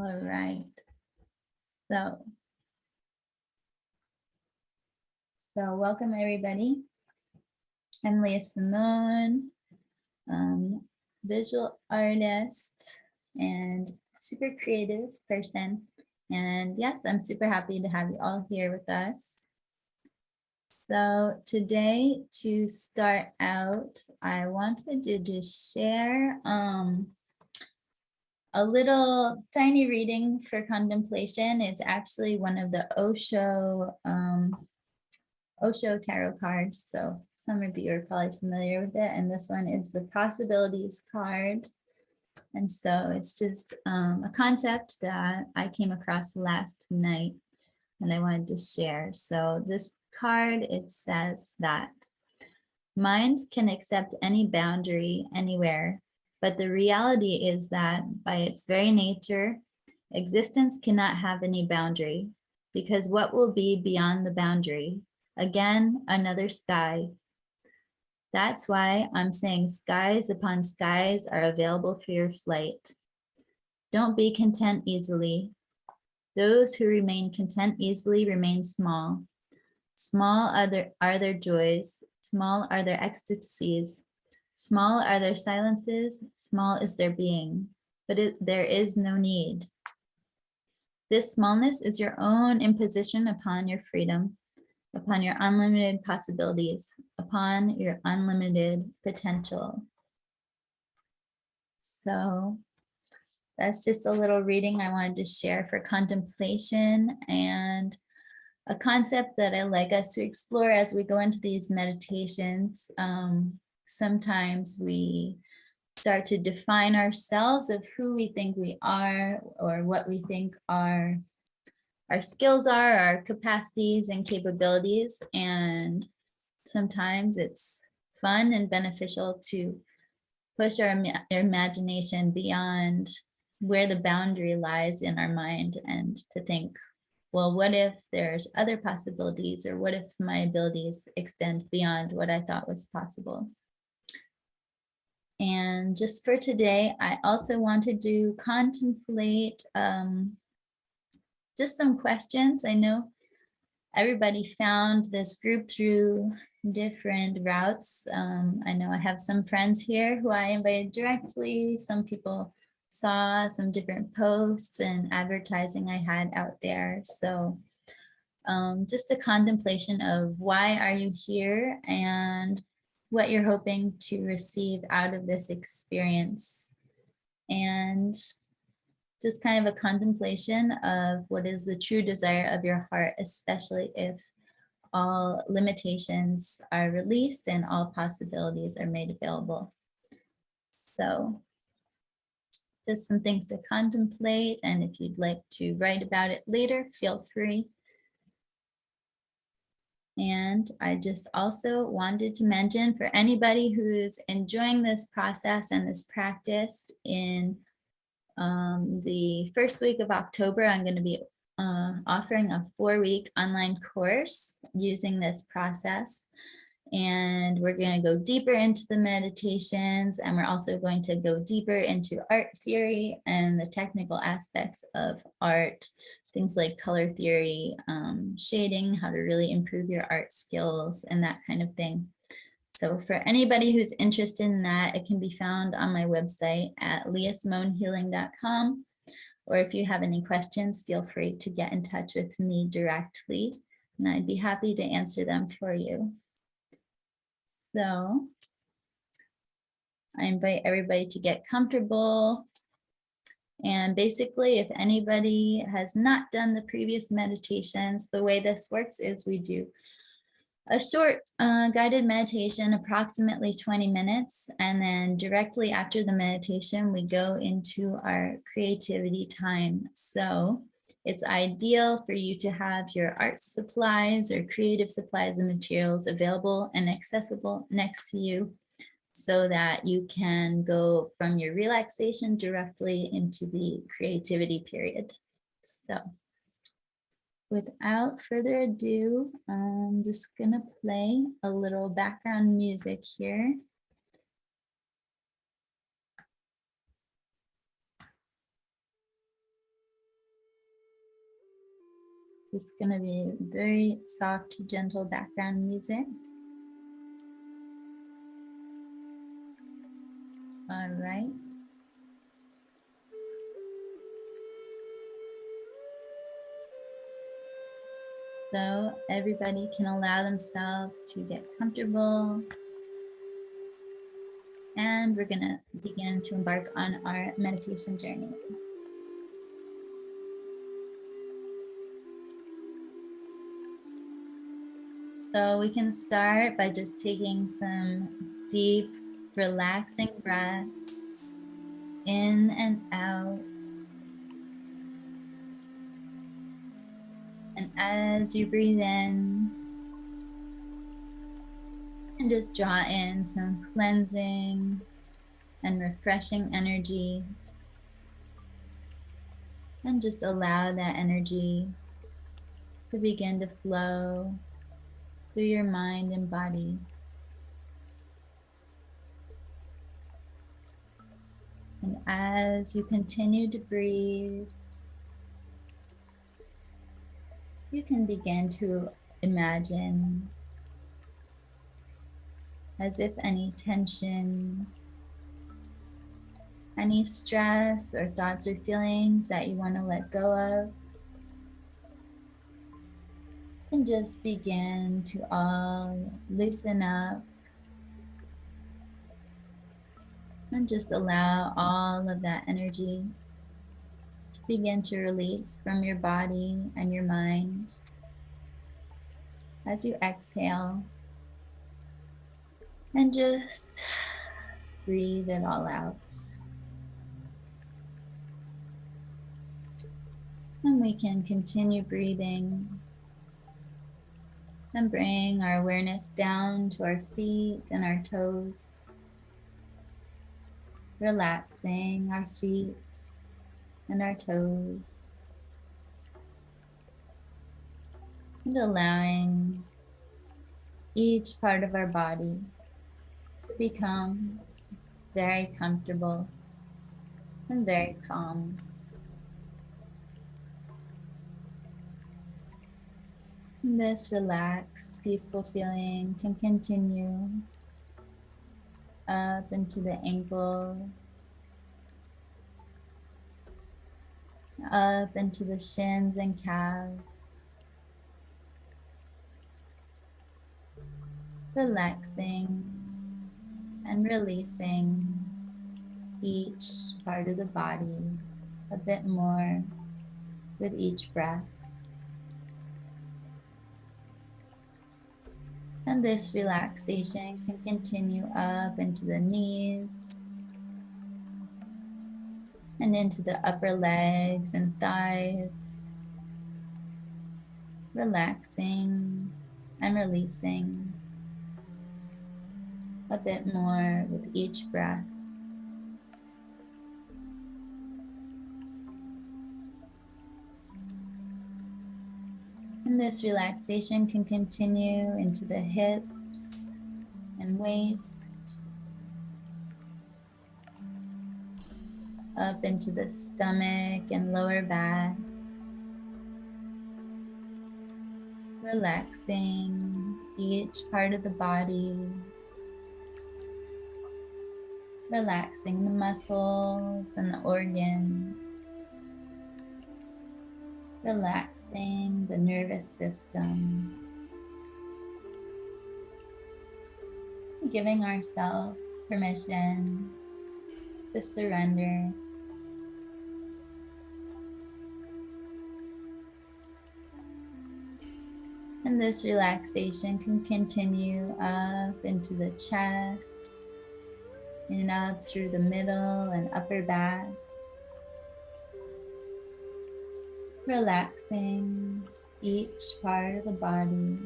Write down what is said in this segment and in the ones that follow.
All right. So welcome everybody. I'm Leah Simone, visual artist and super creative person. And yes, I'm super happy to have you all here with us. So today, to start out, I wanted to just share a little tiny reading for contemplation. It's actually one of the Osho tarot cards. So some of you are probably familiar with it. And this one is the possibilities card. And so it's just a concept that I came across last night and I wanted to share. So this card, it says that minds can accept any boundary anywhere, but the reality is that by its very nature, existence cannot have any boundary, because what will be beyond the boundary? Again, another sky. That's why I'm saying skies upon skies are available for your flight. Don't be content easily. Those who remain content easily remain small. Small are their joys. Small are their ecstasies. Small are their silences. Small is their being. But there is no need. This smallness is your own imposition upon your freedom, upon your unlimited possibilities, upon your unlimited potential. So that's just a little reading I wanted to share for contemplation, and a concept that I like us to explore as we go into these meditations. Sometimes we start to define ourselves of who we think we are, or what we think our skills are, our capacities and capabilities. And sometimes it's fun and beneficial to push our imagination beyond where the boundary lies in our mind, and to think, well, what if there's other possibilities, or what if my abilities extend beyond what I thought was possible? And just for today, I also wanted to contemplate just some questions. I know everybody found this group through different routes. I know I have some friends here who I invited directly. Some people saw some different posts and advertising I had out there. So just a contemplation of why are you here and what you're hoping to receive out of this experience. And just kind of a contemplation of what is the true desire of your heart, especially if all limitations are released and all possibilities are made available. So just some things to contemplate, and if you'd like to write about it later, feel free. And I just also wanted to mention, for anybody who's enjoying this process and this practice, in the first week of October, I'm going to be offering a 4-week online course using this process. And we're going to go deeper into the meditations, and we're also going to go deeper into art theory and the technical aspects of art, things like color theory, shading, how to really improve your art skills, and that kind of thing. So for anybody who's interested in that, it can be found on my website at leahsimonehealing.com. Or if you have any questions, feel free to get in touch with me directly, and I'd be happy to answer them for you. So I invite everybody to get comfortable. And basically, if anybody has not done the previous meditations, the way this works is we do a short guided meditation, approximately 20 minutes. And then directly after the meditation, we go into our creativity time. So it's ideal for you to have your art supplies or creative supplies and materials available and accessible next to you, so that you can go from your relaxation directly into the creativity period. So without further ado, I'm just gonna play a little background music here. It's going to be very soft, gentle background music. All right. So everybody can allow themselves to get comfortable. And we're going to begin to embark on our meditation journey. So we can start by just taking some deep, relaxing breaths in and out. And as you breathe in, and just draw in some cleansing and refreshing energy. And just allow that energy to begin to flow through your mind and body. And as you continue to breathe, you can begin to imagine as if any tension, any stress or thoughts or feelings that you want to let go of, and just begin to all loosen up and just allow all of that energy to begin to release from your body and your mind as you exhale, and just breathe it all out. And we can continue breathing and bring our awareness down to our feet and our toes, relaxing our feet and our toes, and allowing each part of our body to become very comfortable and very calm. And this relaxed, peaceful feeling can continue up into the ankles, up into the shins and calves, relaxing and releasing each part of the body a bit more with each breath. And this relaxation can continue up into the knees and into the upper legs and thighs, relaxing and releasing a bit more with each breath. And this relaxation can continue into the hips and waist, up into the stomach and lower back, relaxing each part of the body, relaxing the muscles and the organs, relaxing the nervous system, giving ourselves permission to surrender. And this relaxation can continue up into the chest and up through the middle and upper back, relaxing each part of the body,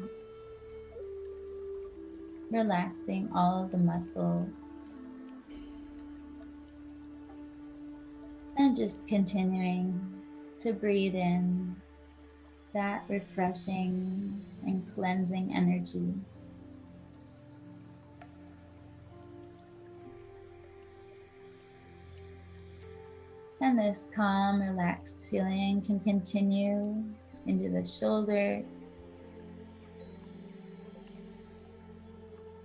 relaxing all of the muscles, and just continuing to breathe in that refreshing and cleansing energy. And this calm, relaxed feeling can continue into the shoulders,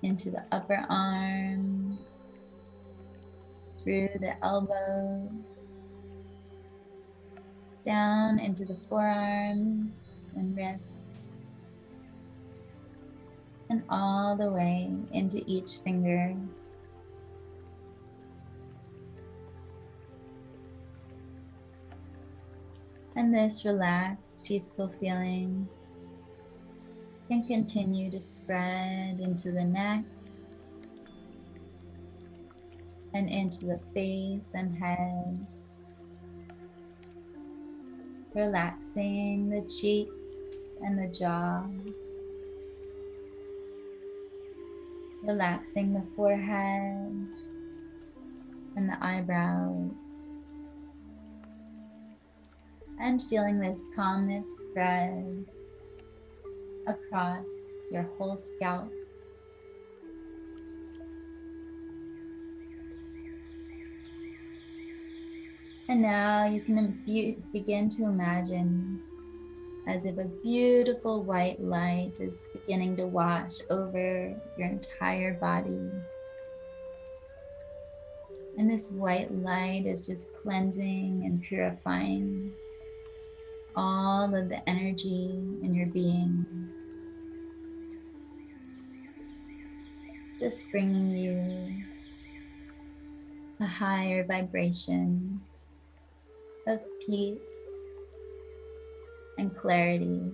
into the upper arms, through the elbows, down into the forearms and wrists, and all the way into each finger. And this relaxed, peaceful feeling can continue to spread into the neck and into the face and head, relaxing the cheeks and the jaw, relaxing the forehead and the eyebrows, and feeling this calmness spread across your whole scalp. And now you can begin to imagine as if a beautiful white light is beginning to wash over your entire body. And this white light is just cleansing and purifying all of the energy in your being, just bringing you a higher vibration of peace and clarity.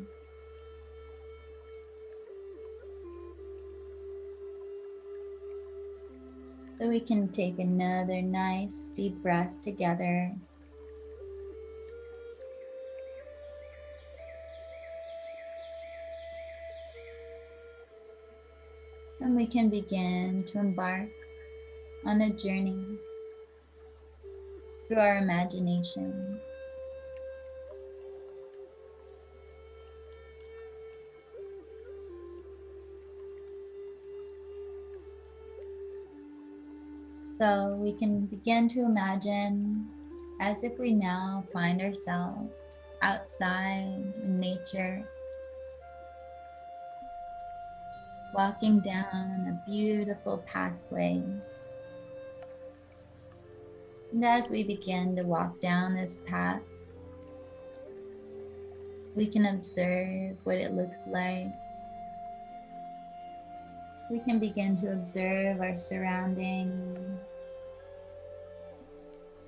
So we can take another nice deep breath together. And we can begin to embark on a journey through our imaginations. So we can begin to imagine as if we now find ourselves outside in nature, walking down a beautiful pathway. And as we begin to walk down this path, we can observe what it looks like. We can begin to observe our surroundings.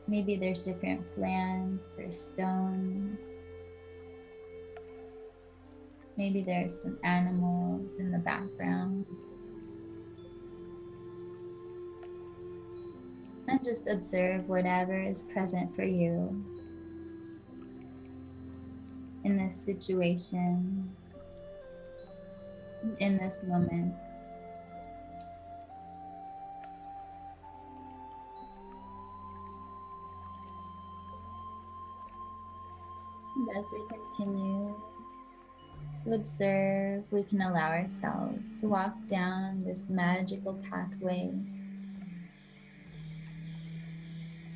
Maybe there's different plants or stones. Maybe there's some animals in the background. And just observe whatever is present for you in this situation, in this moment. And as we continue to observe, we can allow ourselves to walk down this magical pathway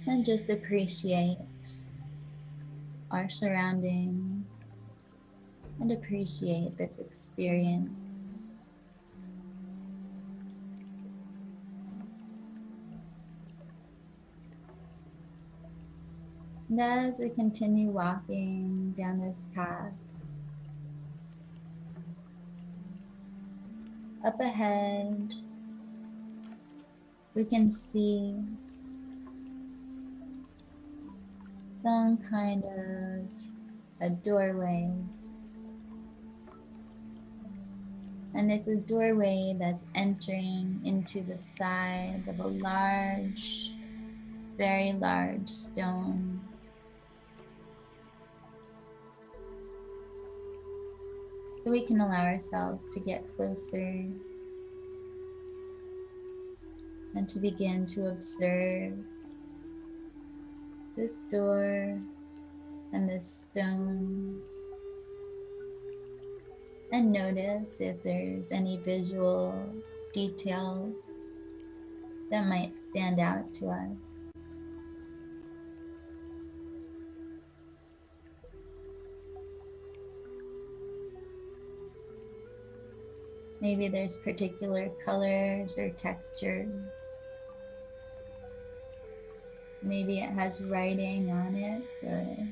and just appreciate our surroundings and appreciate this experience. And as we continue walking down this path, up ahead, we can see some kind of a doorway. And it's a doorway that's entering into the side of a large, very large stone. So we can allow ourselves to get closer and to begin to observe this door and this stone, and notice if there's any visual details that might stand out to us. Maybe there's particular colors or textures. Maybe it has writing on it or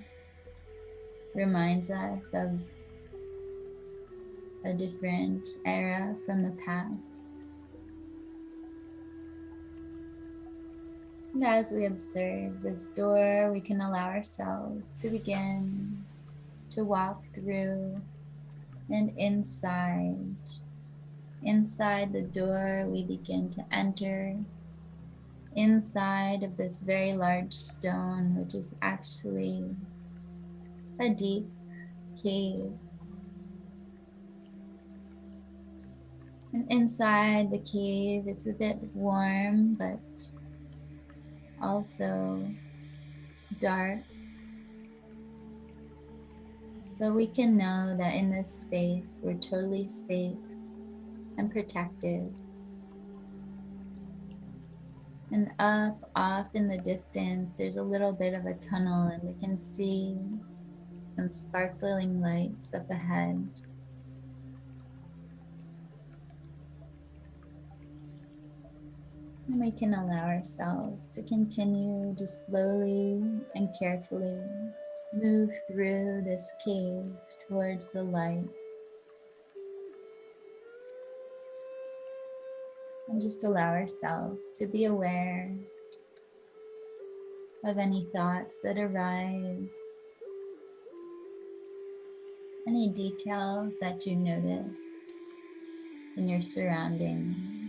reminds us of a different era from the past. And as we observe this door, we can allow ourselves to begin to walk through and inside. Inside the door, we begin to enter inside of this very large stone, which is actually a deep cave. And inside the cave, it's a bit warm, but also dark. But we can know that in this space, we're totally safe and protected. And up off in the distance, there's a little bit of a tunnel, and we can see some sparkling lights up ahead. And we can allow ourselves to continue to slowly and carefully move through this cave towards the light. And just allow ourselves to be aware of any thoughts that arise, any details that you notice in your surroundings.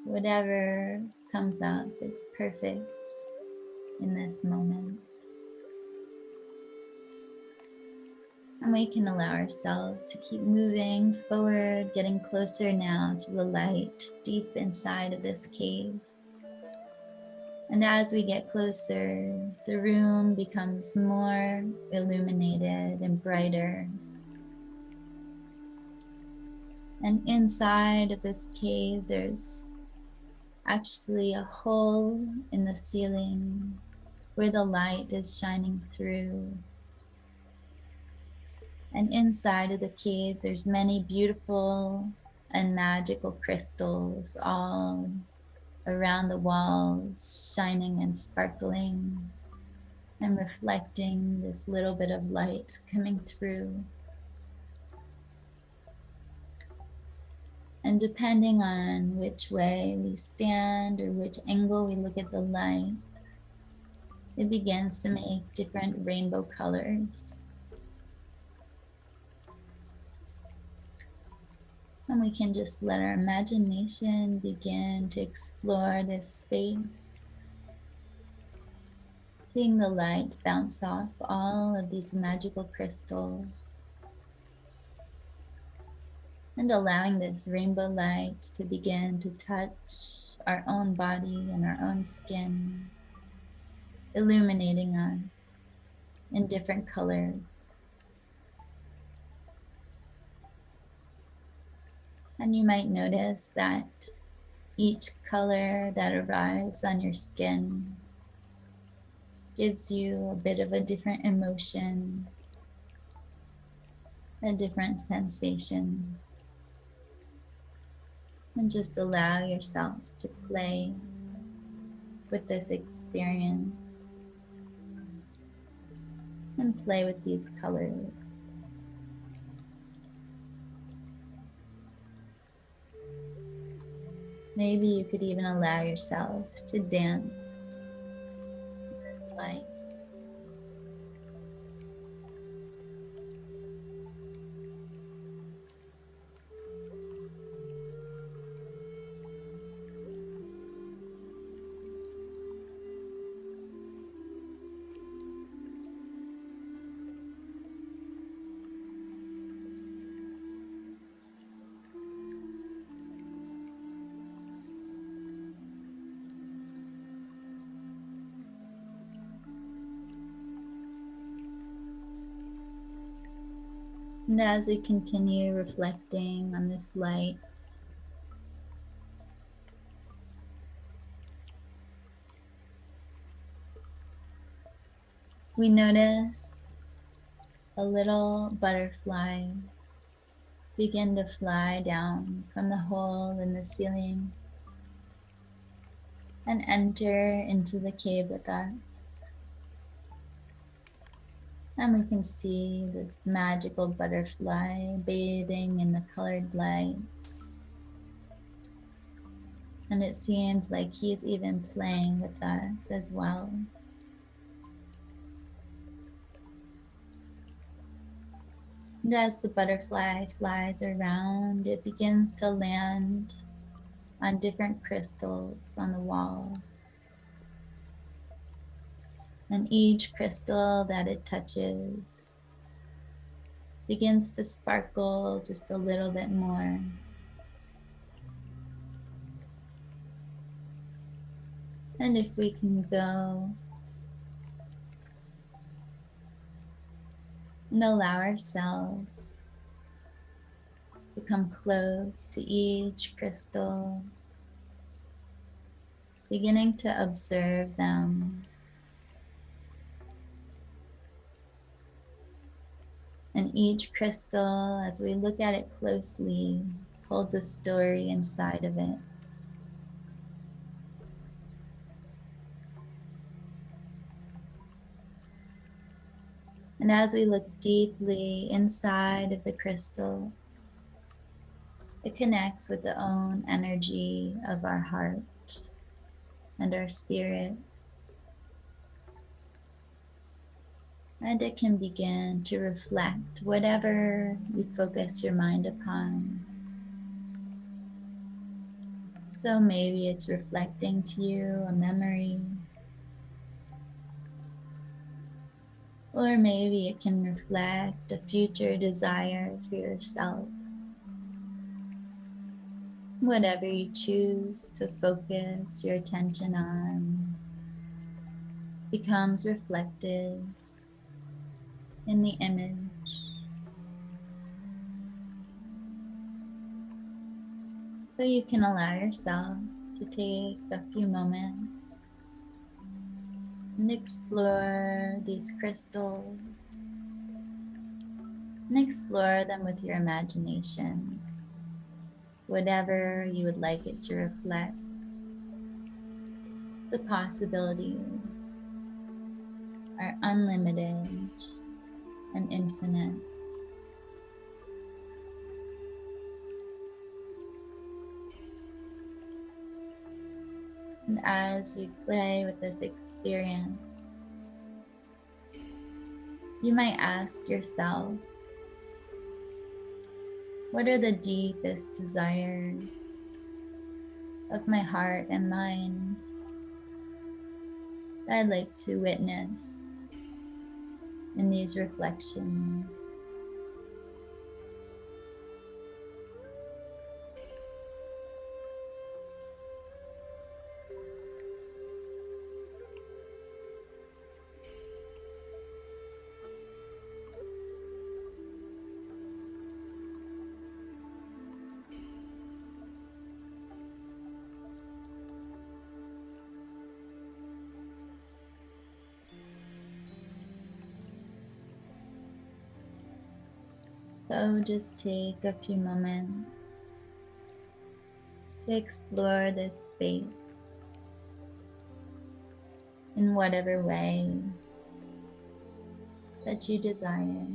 Whatever comes up is perfect in this moment. And we can allow ourselves to keep moving forward, getting closer now to the light deep inside of this cave. And as we get closer, the room becomes more illuminated and brighter. And inside of this cave, there's actually a hole in the ceiling where the light is shining through. And inside of the cave, there's many beautiful and magical crystals all around the walls, shining and sparkling and reflecting this little bit of light coming through. And depending on which way we stand or which angle we look at the light, it begins to make different rainbow colors. And we can just let our imagination begin to explore this space, seeing the light bounce off all of these magical crystals and allowing this rainbow light to begin to touch our own body and our own skin, illuminating us in different colors. And you might notice that each color that arrives on your skin gives you a bit of a different emotion, a different sensation. And just allow yourself to play with this experience and play with these colors. Maybe you could even allow yourself to dance in this light. And as we continue reflecting on this light, we notice a little butterfly begin to fly down from the hole in the ceiling and enter into the cave with us. And we can see this magical butterfly bathing in the colored lights. And it seems like he's even playing with us as well. And as the butterfly flies around, it begins to land on different crystals on the wall. And each crystal that it touches begins to sparkle just a little bit more. And if we can go and allow ourselves to come close to each crystal, beginning to observe them. And each crystal, as we look at it closely, holds a story inside of it. And as we look deeply inside of the crystal, it connects with the own energy of our heart and our spirit. And it can begin to reflect whatever you focus your mind upon. So maybe it's reflecting to you a memory, or maybe it can reflect a future desire for yourself. Whatever you choose to focus your attention on becomes reflected in the image. So you can allow yourself to take a few moments and explore these crystals and explore them with your imagination. Whatever you would like it to reflect, the possibilities are unlimited and infinite. And as you play with this experience, you might ask yourself, what are the deepest desires of my heart and mind that I'd like to witness in these reflections? So just take a few moments to explore this space in whatever way that you desire.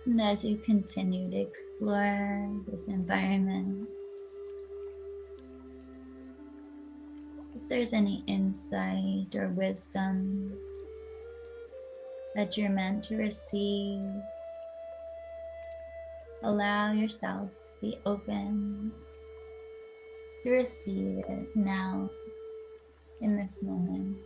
And as you continue to explore this environment, if there's any insight or wisdom that you're meant to receive, allow yourself to be open to receive it now in this moment.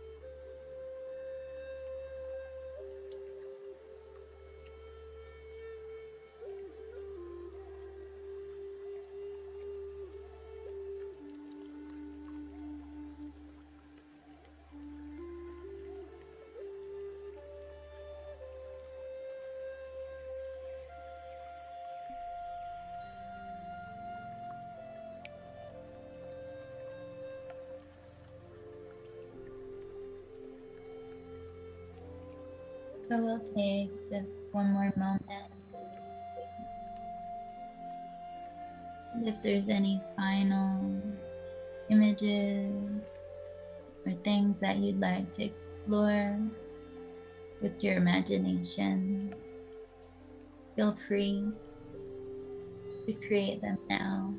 So we'll take just one more moment. And if there's any final images or things that you'd like to explore with your imagination, feel free to create them now.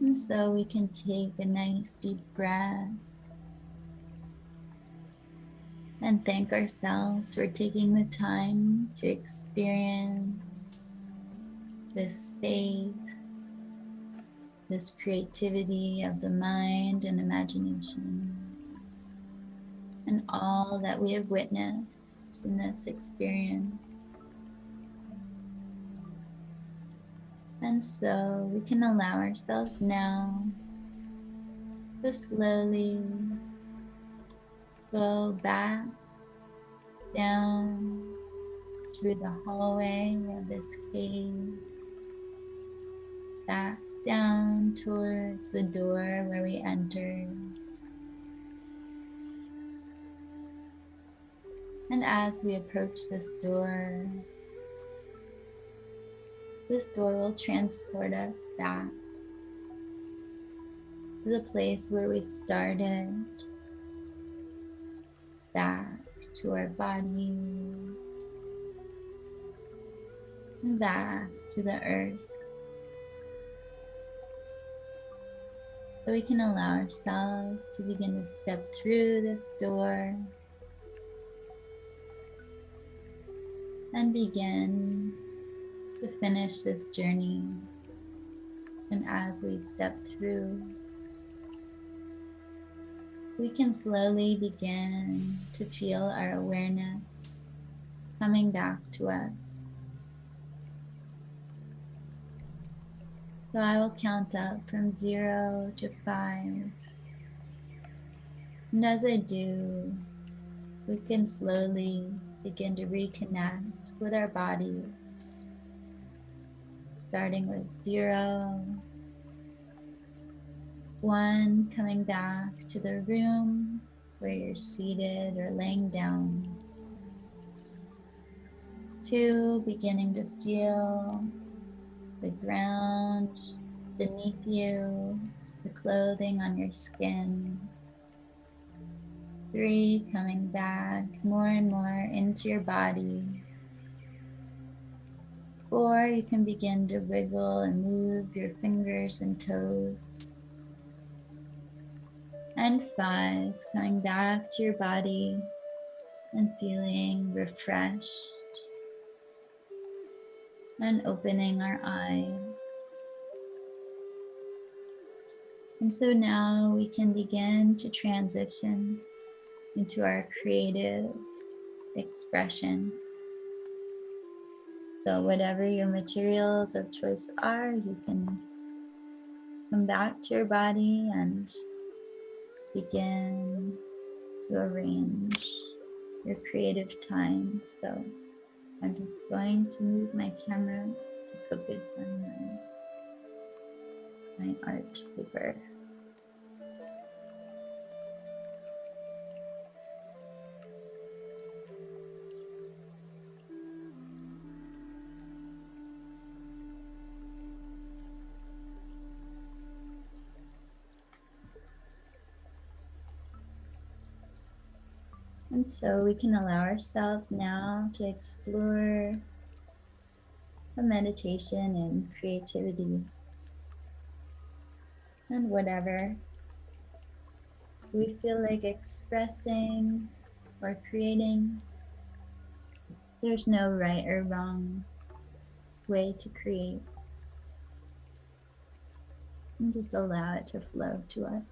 And so we can take a nice deep breath and thank ourselves for taking the time to experience this space, this creativity of the mind and imagination, and all that we have witnessed in this experience. And so we can allow ourselves now to slowly go back down through the hallway of this cave, back down towards the door where we entered. And as we approach this door will transport us back to the place where we started, back to our bodies, and back to the earth. So we can allow ourselves to begin to step through this door and begin to finish this journey. And as we step through, we can slowly begin to feel our awareness coming back to us. So I will count up from 0 to 5. And as I do, we can slowly begin to reconnect with our bodies, starting with 0, 1, coming back to the room where you're seated or laying down. 2, beginning to feel the ground beneath you, the clothing on your skin. 3, coming back more and more into your body. 4, you can begin to wiggle and move your fingers and toes. And 5, coming back to your body and feeling refreshed and opening our eyes. And so now we can begin to transition into our creative expression. So whatever your materials of choice are, you can come back to your body and begin to arrange your creative time. So I'm just going to move my camera to focus on my art paper. And so we can allow ourselves now to explore a meditation and creativity and whatever we feel like expressing or creating. There's no right or wrong way to create, and just allow it to flow to us.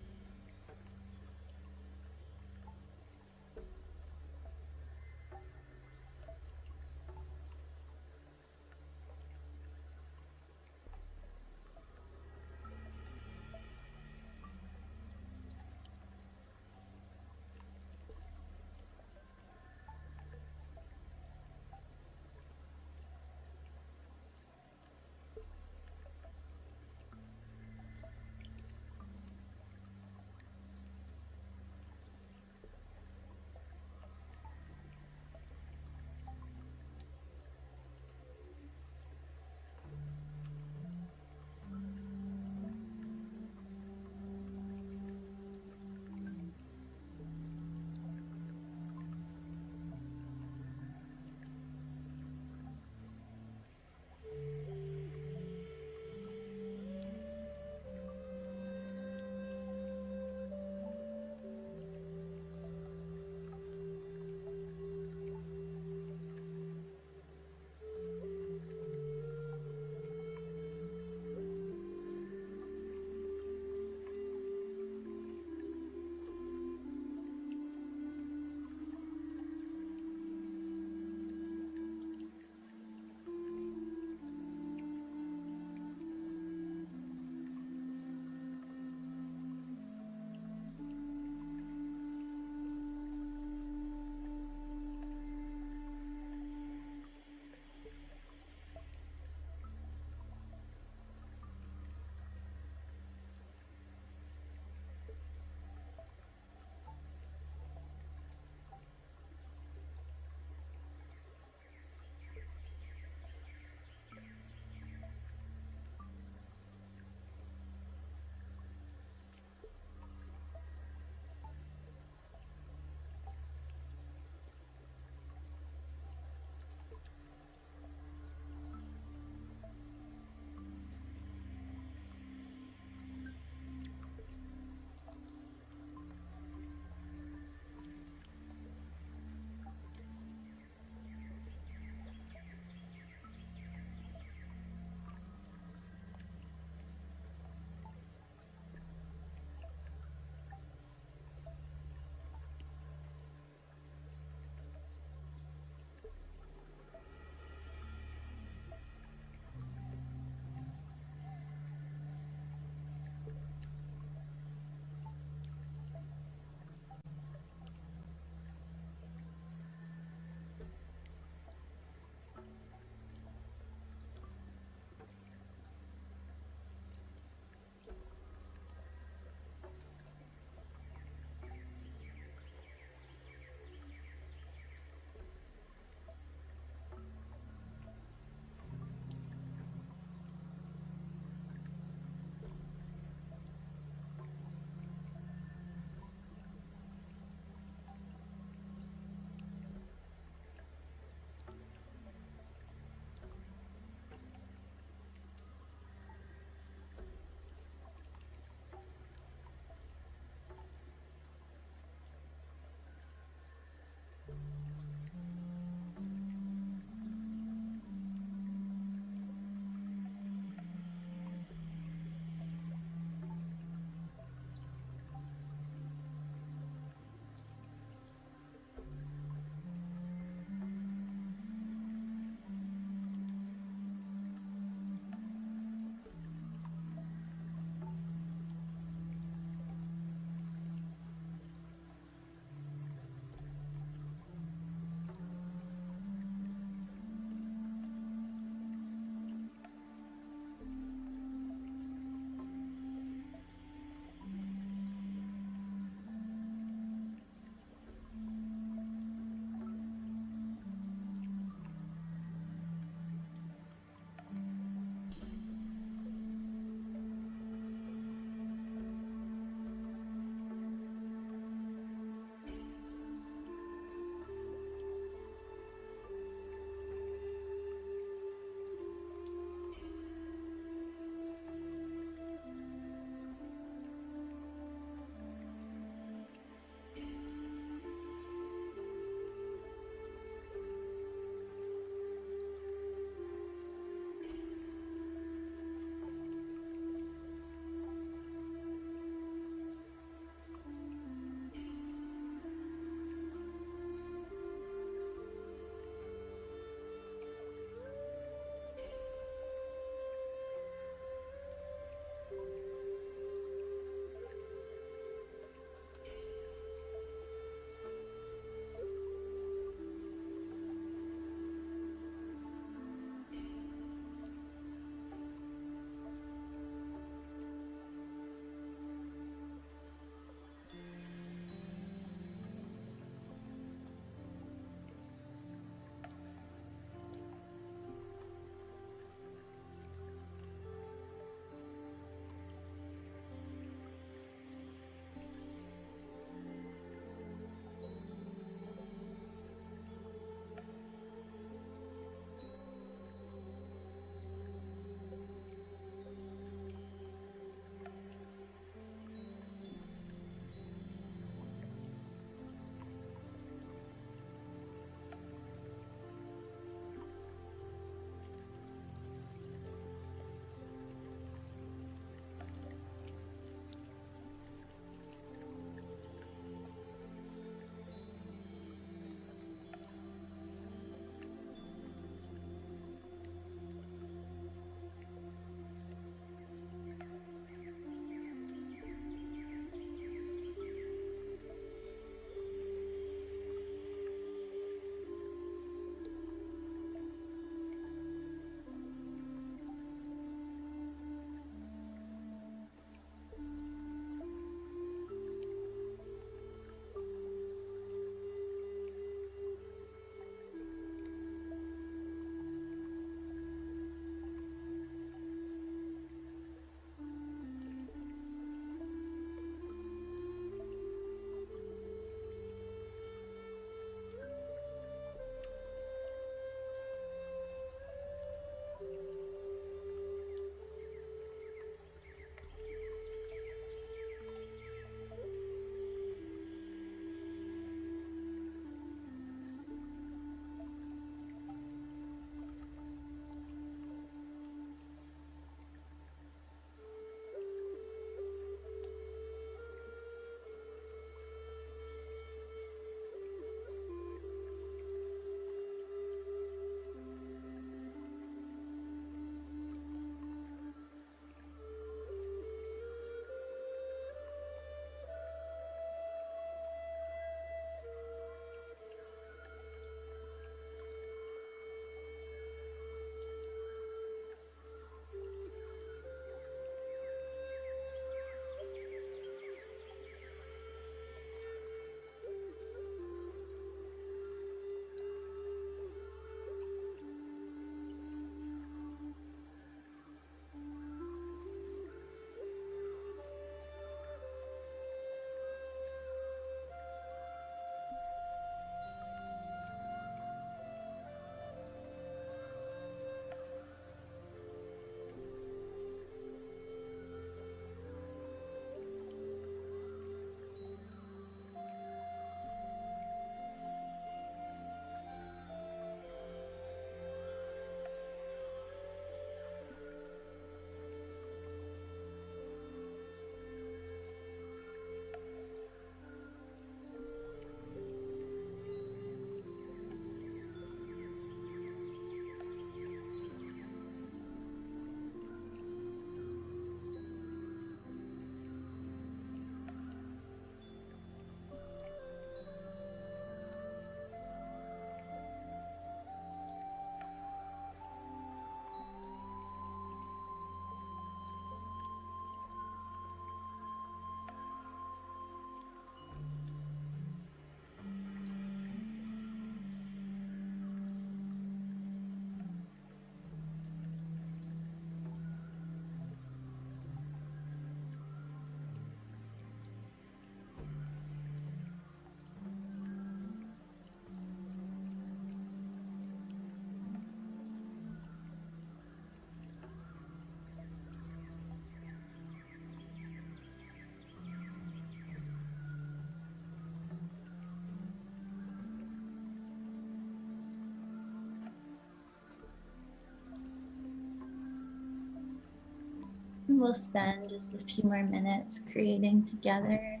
we'll spend just a few more minutes creating together.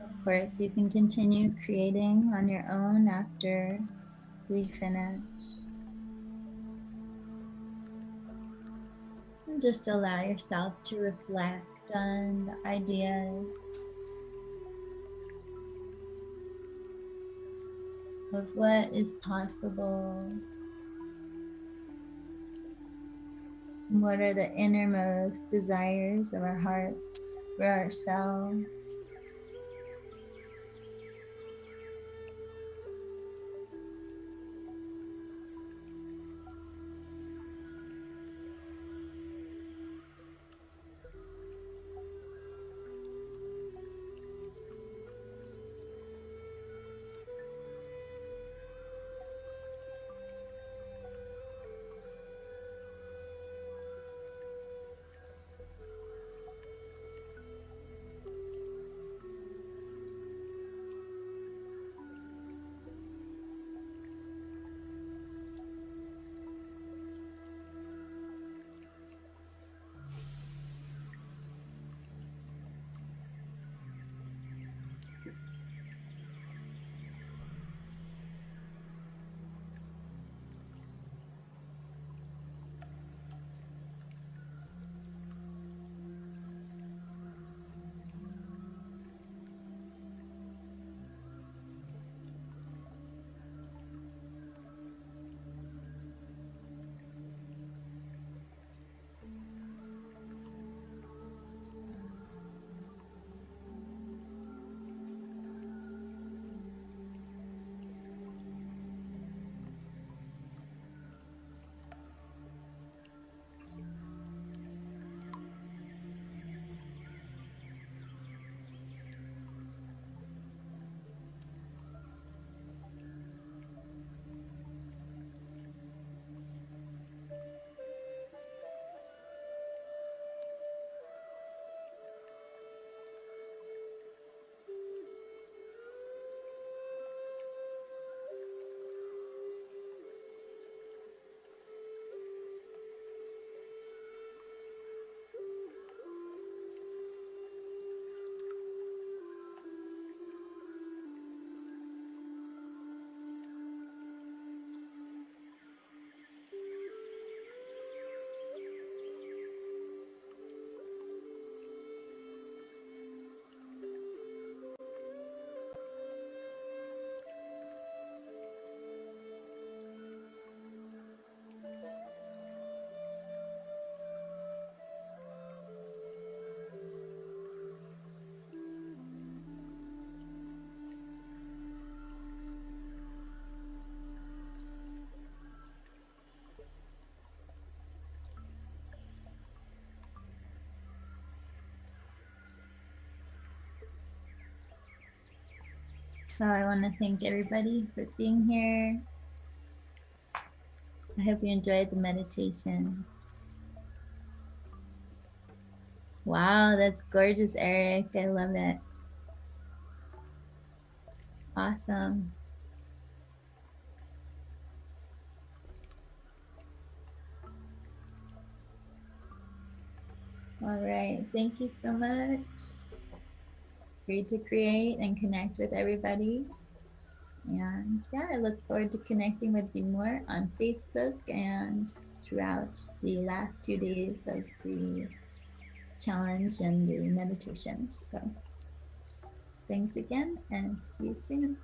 Of course, you can continue creating on your own after we finish. And just allow yourself to reflect on the ideas of what is possible. What are the innermost desires of our hearts for ourselves? So I want to thank everybody for being here. I hope you enjoyed the meditation. Wow, that's gorgeous, Eric. I love it. Awesome. All right. Thank you so much. It's great to create and connect with everybody. And yeah, I look forward to connecting with you more on Facebook and throughout the last 2 days of the challenge and the meditations. So thanks again and see you soon.